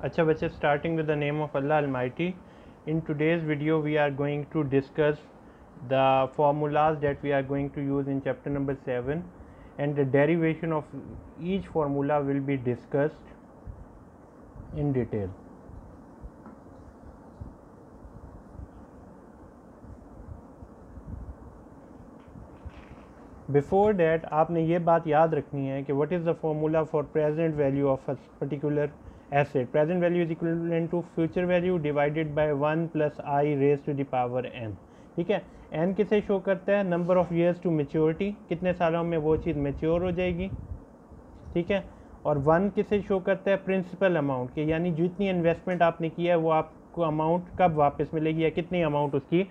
अच्छा बच्चे, starting with the name of Allah Almighty. In today's video we are going to discuss the formulas that we are going to use in chapter number 7, and the derivation of each formula will be discussed in detail. Before that आपने ये बात याद रखनी है कि what is the formula for present value of a particular asset. Present value is equivalent to future value divided by 1 plus I raised to the power n. ठीक है, n किसे शो करता है? Number of years to maturity, कितने सालों में वो चीज़ mature हो जाएगी. ठीक है, और 1 किसे शो करता है? प्रिंसिपल अमाउंट के, यानी जितनी इन्वेस्टमेंट आपने किया है वो आपको अमाउंट कब वापस मिलेगी या कितनी अमाउंट उसकी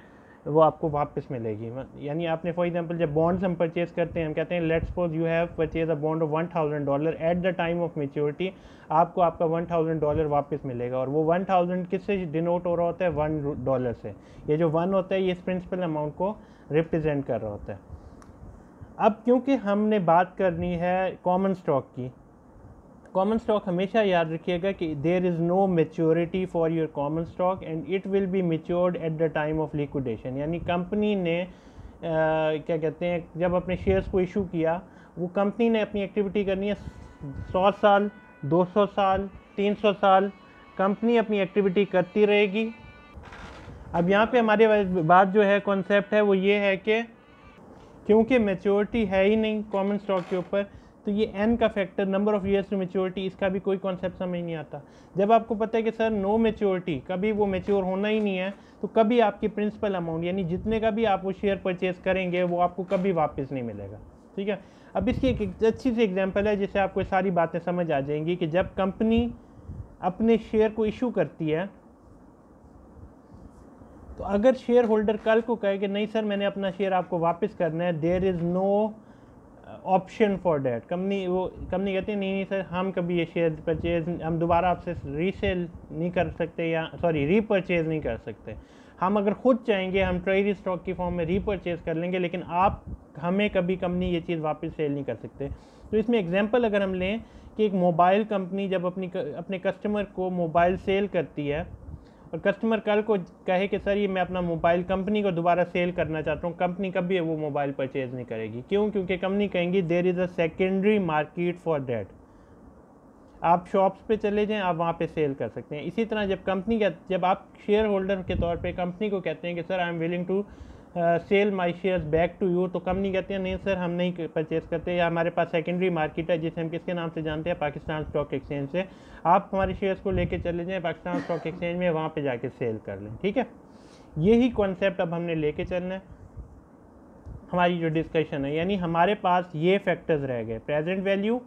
वो आपको वापस मिलेगी. यानी आपने फॉर एग्जांपल जब बॉन्ड्स हम परचेज करते हैं, हम कहते हैं let's suppose you have purchase a bond of $1000 eight the time of maturity, आपको आपका $1000 वापस मिलेगा. और वो 1000 किससे डिनोट हो रहा होता है? $1 से. ये जो 1 होता है ये इस प्रिंसिपल अमाउंट को रिप्रेजेंट कर रहा होता है. अब क्योंकि हमने बात करनी है कॉमन स्टॉक की, कॉमन स्टॉक हमेशा याद रखिएगा कि there is no maturity for your common stock and it will be matured at the time of liquidation. यानी कंपनी ने क्या कहते हैं, जब अपने शेयर्स को इशू किया, वो कंपनी ने अपनी एक्टिविटी करनी है 100 साल, 200 साल, 300 साल, कंपनी अपनी एक्टिविटी करती रहेगी. अब यहाँ पे हमारे बात जो है कॉन्सेप्ट है वो ये है कि क्योंकि मेच्योरिटी है ही नहीं कॉमन स्टॉक के ऊपर, तो ये n का factor number of years to maturity, इसका भी कोई कॉन्सेप्ट समझ नहीं आता. जब आपको पता है कि सर नो मेच्योरिटी, कभी वो मेच्योर होना ही नहीं है, तो कभी आपकी प्रिंसिपल अमाउंट यानी जितने का भी आप वो शेयर परचेज करेंगे वो आपको कभी वापस नहीं मिलेगा. ठीक है, अब इसकी एक अच्छी सी एग्जांपल है जिससे आपको सारी बातें समझ आ जाएंगी कि जब कंपनी अपने शेयर को इशू करती है, तो अगर शेयर होल्डर कल को कहे कि नहीं सर मैंने अपना शेयर आपको वापस करना है, there is no option for that. Company कहती है नहीं सर हम कभी ये शेयर परचेज हम दोबारा आपसे रीसेल नहीं कर सकते, या सॉरी रीपरचेज नहीं कर सकते. हम अगर खुद चाहेंगे हम ट्रेजरी स्टॉक की फॉर्म में रीपरचेज कर लेंगे, लेकिन आप हमें कभी कंपनी ये चीज़ वापस सेल नहीं कर सकते. तो इसमें एग्जांपल अगर हम लें कि एक मोबाइल कंपनी जब अपने कस्टमर को मोबाइल सेल करती है और कस्टमर कल को कहे कि सर ये मैं अपना मोबाइल कंपनी को दोबारा सेल करना चाहता हूँ, कंपनी कभी वो मोबाइल परचेज नहीं करेगी. क्यों? क्योंकि कंपनी कहेंगी there is a secondary market for that. आप शॉप्स पे चले जाएं, आप वहाँ पे सेल कर सकते हैं. इसी तरह जब आप शेयर होल्डर के तौर पे कंपनी को कहते हैं कि sir I am willing to sell my shares back to you, तो कंपनी कहते हैं नहीं सर हम नहीं परचेज करते, या हमारे पास सेकेंडरी मार्केट है जिसे हम किसके नाम से जानते हैं? पाकिस्तान स्टॉक एक्सचेंज से. आप हमारे शेयर्स को लेके चले जाएं पाकिस्तान स्टॉक एक्सचेंज में, वहाँ पे जाके सेल कर लें. ठीक है, यही कॉन्सेप्ट अब हमने लेके चलना है हमारी जो डिस्कशन है. यानी हमारे पास ये फैक्टर्स रह गए, प्रेजेंट वैल्यू,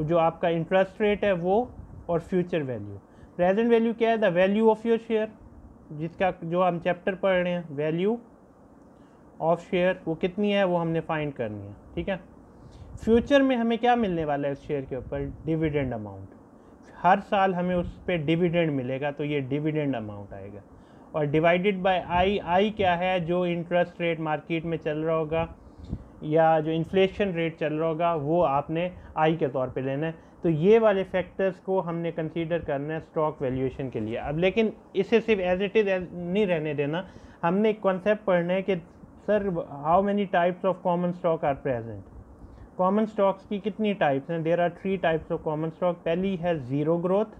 जो आपका इंटरेस्ट रेट है वो, और फ्यूचर वैल्यू. प्रेजेंट वैल्यू क्या है? The value of your share, जिसका जो हम चैप्टर पढ़ रहे हैं, वैल्यू ऑफ शेयर वो कितनी है वो हमने फाइंड करनी है. ठीक है, फ्यूचर में हमें क्या मिलने वाला है उस शेयर के ऊपर? Dividend amount. हर साल हमें उस पर डिविडेंड मिलेगा, तो ये डिविडेंड अमाउंट आएगा. और डिवाइडेड बाय आई क्या है? जो इंटरेस्ट रेट मार्केट में चल रहा होगा या जो इन्फ्लेशन रेट चल रहा होगा वो आपने आई के तौर पे लेना है. तो ये वाले फैक्टर्स को हमने कंसीडर करना है स्टॉक वैल्यूएशन के लिए. अब लेकिन इसे सिर्फ एज इट इज़ नहीं रहने देना, हमने एक कॉन्सेप्ट पढ़ना है कि sir how many types of common stock are present. Common stocks की कितनी टाइप्स हैं? There are 3 types of common stock. पहली है ज़ीरो ग्रोथ,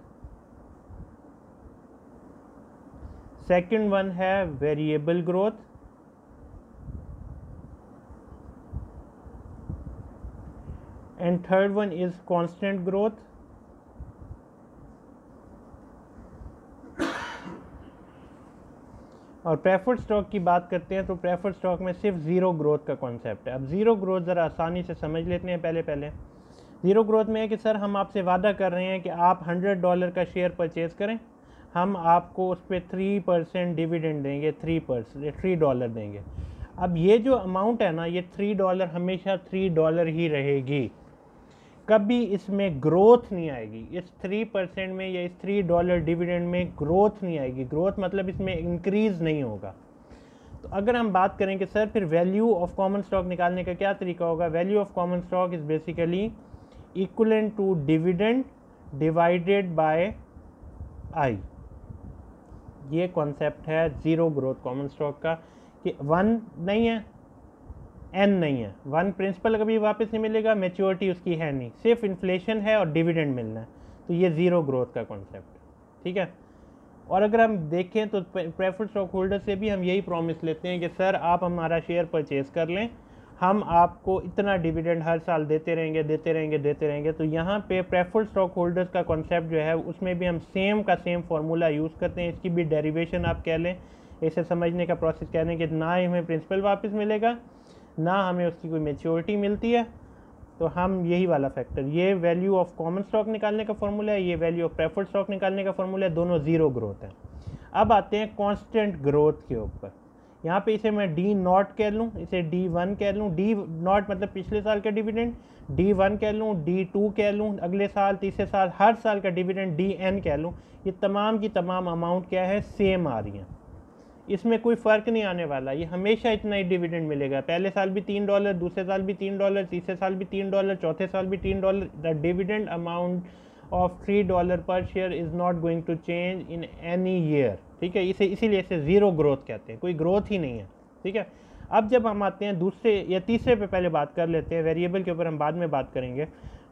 सेकेंड वन है variable growth, and third one is constant growth. और प्रेफर्ड स्टॉक की बात करते हैं तो प्रेफर्ड स्टॉक में सिर्फ ज़ीरो ग्रोथ का कॉन्सेप्ट है. अब ज़ीरो ग्रोथ ज़रा आसानी से समझ लेते हैं. पहले ज़ीरो ग्रोथ में है कि सर हम आपसे वादा कर रहे हैं कि आप $100 का शेयर परचेज़ करें, हम आपको उस पर 3% डिविडेंड देंगे, $3 देंगे. अब ये जो अमाउंट है ना, ये $3 हमेशा $3 ही रहेगी, कभी इसमें ग्रोथ नहीं आएगी. इस 3% में या इस $3 डिविडेंड में ग्रोथ नहीं आएगी. ग्रोथ मतलब इसमें इंक्रीज़ नहीं होगा. तो अगर हम बात करें कि सर फिर वैल्यू ऑफ कॉमन स्टॉक निकालने का क्या तरीका होगा? Value of common stock is basically equivalent to dividend divided by I. ये कॉन्सेप्ट है ज़ीरो ग्रोथ कॉमन स्टॉक का कि 1 नहीं है, n नहीं है, 1 प्रिंसिपल कभी वापस नहीं मिलेगा, मैच्योरिटी उसकी है नहीं, सिर्फ इन्फ्लेशन है और डिविडेंड मिलना है, तो ये ज़ीरो ग्रोथ का कॉन्सेप्ट। ठीक है। और अगर हम देखें तो प्रेफर्ड स्टॉक होल्डर से भी हम यही प्रॉमिस लेते हैं कि सर आप हमारा शेयर परचेज कर लें, हम आपको इतना डिविडेंड हर साल देते रहेंगे देते रहेंगे देते रहेंगे। तो यहाँ पे प्रेफर्ड स्टॉक होल्डर्स का कॉन्सेप्ट जो है उसमें भी हम सेम का सेम फार्मूला यूज़ करते हैं। इसकी भी डेरिवेशन आप कह लें, इसे समझने का प्रोसेस कह लें कि ना ही हमें प्रिंसिपल वापस मिलेगा, ना हमें उसकी कोई मैच्योरिटी मिलती है, तो हम यही वाला फैक्टर, ये वैल्यू ऑफ कॉमन स्टॉक निकालने का फॉर्मूला है, ये वैल्यू ऑफ प्रेफर्ड स्टॉक निकालने का फॉर्मूला है, दोनों ज़ीरो ग्रोथ है। अब आते हैं कांस्टेंट ग्रोथ के ऊपर। यहाँ पे इसे मैं डी नॉट कह लूँ, इसे डी वन कह लूँ, डी नॉट मतलब पिछले साल का डिविडेंड, डी वन कह लूँ, डी टू कह लूँ अगले साल, तीसरे साल, हर साल का डिविडेंड डी एन कह लूँ। ये तमाम की तमाम अमाउंट क्या है, सेम आ रही हैं, इसमें कोई फ़र्क नहीं आने वाला, ये हमेशा इतना ही डिविडेंड मिलेगा। पहले साल भी $3, दूसरे साल भी $3, तीसरे साल भी $3, चौथे साल भी $3। The dividend amount of $3 per share is not going to change in any year. ठीक है, इसीलिए इसे ज़ीरो ग्रोथ कहते हैं, कोई ग्रोथ ही नहीं है। ठीक है। अब जब हम आते हैं दूसरे या तीसरे पे, पहले बात कर लेते हैं, वेरिएबल के ऊपर हम बाद में बात करेंगे।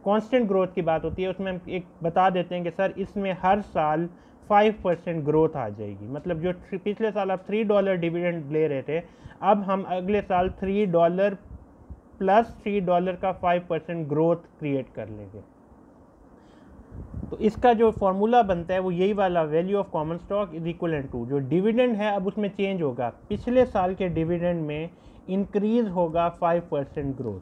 कांस्टेंट ग्रोथ की बात होती है, उसमें हम एक बता देते हैं कि सर इसमें हर साल 5% ग्रोथ आ जाएगी। मतलब जो पिछले साल आप $3 डिविडेंड ले रहे थे, अब हम अगले साल $3 प्लस $3 का 5% ग्रोथ क्रिएट कर लेंगे। तो इसका जो फॉर्मूला बनता है वो यही वाला, value of common stock is equal to, जो डिविडेंड है अब उसमें चेंज होगा, पिछले साल के डिविडेंड में इंक्रीज होगा 5% ग्रोथ।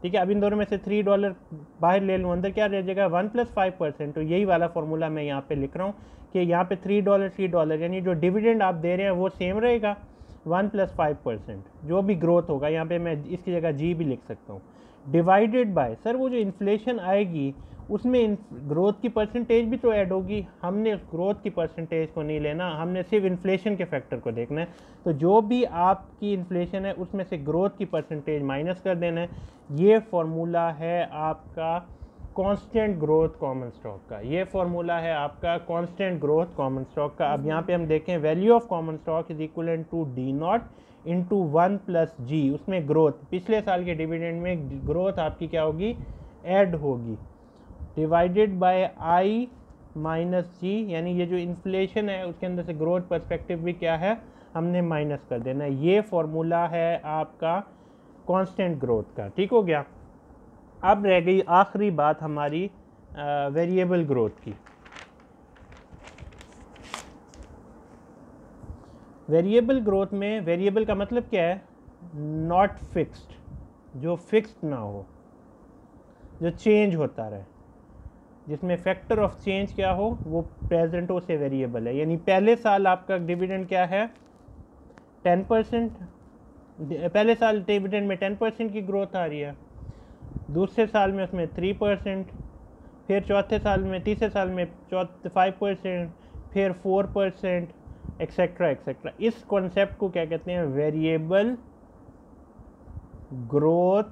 ठीक है। अब इन दोनों में से $3 बाहर ले लूँ, अंदर क्या रह जाएगा, 1 + 5%। तो यही वाला फॉर्मूला मैं यहाँ पे लिख रहा हूँ कि यहाँ पे $3 यानी जो डिविडेंड आप दे रहे हैं वो सेम रहेगा, 1 + 5% जो भी ग्रोथ होगा, यहाँ पे मैं इसकी जगह जी भी लिख सकता हूँ, डिवाइडेड बाय, सर वो जो इन्फ्लेशन आएगी उसमें ग्रोथ की परसेंटेज भी तो ऐड होगी, हमने उस ग्रोथ की परसेंटेज को नहीं लेना, हमने सिर्फ इन्फ्लेशन के फैक्टर को देखना है। तो जो भी आपकी इन्फ्लेशन है उसमें से ग्रोथ की परसेंटेज माइनस कर देना है। ये फॉर्मूला है आपका कांस्टेंट ग्रोथ कॉमन स्टॉक का, ये फॉर्मूला है आपका कांस्टेंट ग्रोथ कॉमन स्टॉक का। अब यहाँ पे हम देखें, value of common stock is equal to D naught into 1 + G, उसमें ग्रोथ, पिछले साल के डिविडेंड में ग्रोथ आपकी क्या होगी, ऐड होगी, डिवाइडेड बाय आई माइनस जी, यानी ये जो इन्फ्लेशन है उसके अंदर से ग्रोथ पर्सपेक्टिव भी क्या है, हमने माइनस कर देना है। ये फॉर्मूला है आपका कांस्टेंट ग्रोथ का। ठीक हो गया। अब रह गई आखिरी बात हमारी वेरिएबल ग्रोथ की। वेरिएबल ग्रोथ में, वेरिएबल का मतलब क्या है, नॉट फिक्स्ड, जो फिक्स्ड ना हो, जो चेंज होता रहे, जिसमें फैक्टर ऑफ चेंज क्या हो, वो प्रेजेंट हो, से वेरिएबल है। यानी पहले साल आपका डिविडेंड क्या है, 10%, पहले साल डिविडेंड में 10% की ग्रोथ आ रही है, दूसरे साल में उसमें 3%, फिर चौथे साल में, तीसरे साल में 5%, फिर 4%, एक्सेट्रा एक्सेट्रा। इस कॉन्सेप्ट को क्या कहते हैं, variable growth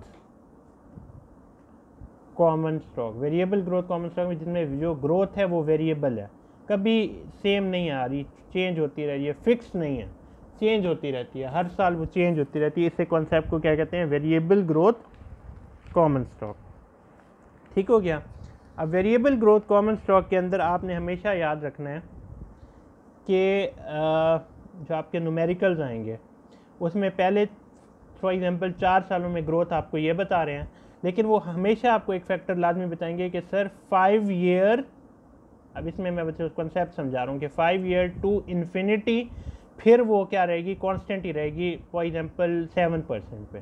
common stock. Variable growth common stock में जिसमें जो ग्रोथ है वो वेरिएबल है, कभी सेम नहीं आ रही, चेंज होती रही है, फिक्स नहीं है, चेंज होती रहती है, हर साल वो चेंज होती रहती है। इसे कॉन्सेप्ट को क्या कहते हैं, वेरिएबल ग्रोथ कॉमन स्टॉक। ठीक हो गया। अब वेरिएबल ग्रोथ कॉमन स्टॉक के अंदर आपने हमेशा याद रखना है कि जो आपके न्यूमेरिकल्स आएंगे उसमें पहले फॉर एग्जांपल 4 सालों में ग्रोथ आपको ये बता रहे हैं, लेकिन वो हमेशा आपको एक फैक्टर लाजमी बताएंगे कि सर 5 ईयर, अब इसमें मैं बच्चों कॉन्सेप्ट समझा रहा हूँ कि 5 ईयर टू इन्फिनिटी, फिर वो क्या रहेगी, कांस्टेंट ही रहेगी, फॉर एग्जांपल 7% पे।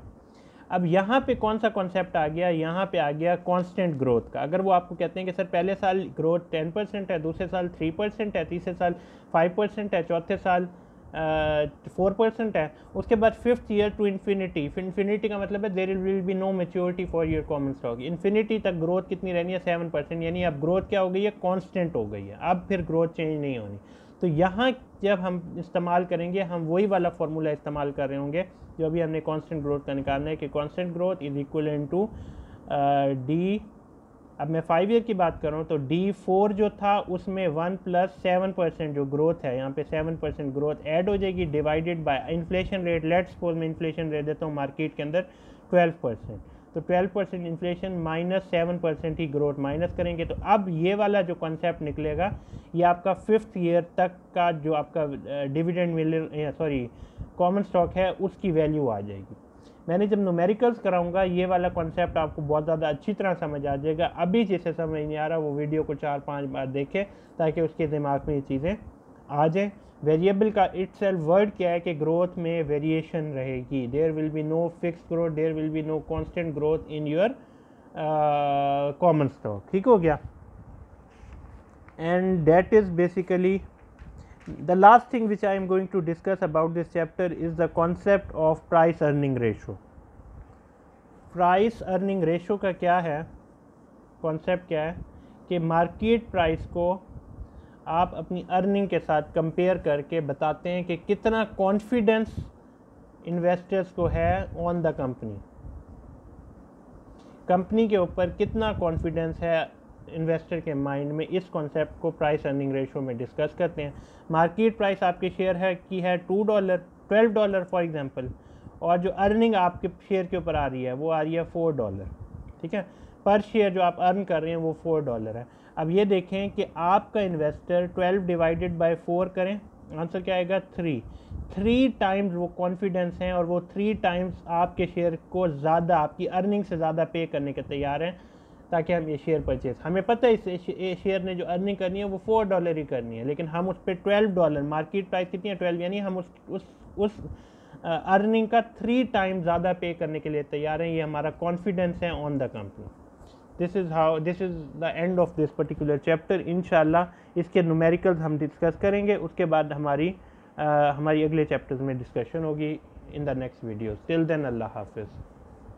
अब यहाँ पे कौन सा कॉन्सेप्ट आ गया, यहाँ पे आ गया कांस्टेंट ग्रोथ का। अगर वो आपको कहते हैं कि सर पहले साल ग्रोथ 10% है, दूसरे साल 3% है, तीसरे साल 5% है, चौथे साल 4% है, उसके बाद 5th year to infinity, infinity का मतलब है there will be no maturity for your common stock, infinity तक ग्रोथ कितनी रहनी है, 7%, यानी अब ग्रोथ क्या हो गई है, कांस्टेंट हो गई है, अब फिर ग्रोथ चेंज नहीं होनी। तो यहाँ जब हम इस्तेमाल करेंगे, हम वही वाला फार्मूला इस्तेमाल कर रहे होंगे जो अभी हमने कांस्टेंट ग्रोथ का निकालना है, कि constant growth is equal to D अब मैं 5 ईयर की बात करूँ तो D4 जो था उसमें 1 + 7% जो ग्रोथ है, यहाँ पे 7% ग्रोथ ऐड हो जाएगी, divided by inflation rate. Let's suppose मैं इन्फ्लेशन रेट देता हूँ मार्केट के अंदर 12%, तो 12% इन्फ्लेशन माइनस 7% ही ग्रोथ माइनस करेंगे, तो अब ये वाला जो कॉन्सेप्ट निकलेगा ये आपका 5th ईयर तक का जो आपका डिविडेंड मिल कॉमन स्टॉक है उसकी वैल्यू आ जाएगी। मैंने जब न्यूमेरिकल्स कराऊंगा ये वाला कॉन्सेप्ट आपको बहुत ज़्यादा अच्छी तरह समझ आ जाएगा। अभी जिसे समझ नहीं आ रहा वो वीडियो को 4-5 बार देखें ताकि उसके दिमाग में ये चीज़ें आ जाए। वेरिएबल का इटसेल्फ वर्ड क्या है कि ग्रोथ में वेरिएशन रहेगी, there will be no fix growth, there will be no constant growth in your common stock. ठीक हो गया। And that is basically the last thing which I am going to discuss about this chapter is the concept of price earning ratio. Price earning ratio का क्या है concept, क्या है कि market price को आप अपनी अर्निंग के साथ कंपेयर करके बताते हैं कि कितना कॉन्फिडेंस इन्वेस्टर्स को है ऑन द कंपनी के ऊपर कितना कॉन्फिडेंस है इन्वेस्टर के माइंड में। इस कॉन्सेप्ट को प्राइस अर्निंग रेशो में डिस्कस करते हैं। मार्केट प्राइस आपके शेयर है की है $2, $12 फॉर एग्जांपल, और जो अर्निंग आपके शेयर के ऊपर आ रही है वो आ रही है $4। ठीक है, पर शेयर जो आप अर्न कर रहे हैं वो $4 है। अब ये देखें कि आपका इन्वेस्टर 12 डिवाइडेड बाय 4 करें, आंसर क्या आएगा 3 टाइम्स वो कॉन्फिडेंस हैं और वो 3 टाइम्स आपके शेयर को ज़्यादा, आपकी अर्निंग से ज़्यादा पे करने के तैयार हैं ताकि हम ये शेयर परचेज। हमें पता है इस शेयर ने जो अर्निंग करनी है वो $4 ही करनी है, लेकिन हम उस पर $12, मार्केट प्राइस कितनी है 12, यानी हम उस अर्निंग का 3 टाइम ज़्यादा पे करने के लिए तैयार हैं। ये हमारा कॉन्फिडेंस है on the company. This is the end of this particular chapter. इंशाल्लाह इसके न्यूमेरिकल्स हम डिस्कस करेंगे, उसके बाद हमारी अगले चैप्टर्स में डिस्कशन होगी in the next video. Till then अल्लाह हाफिज़।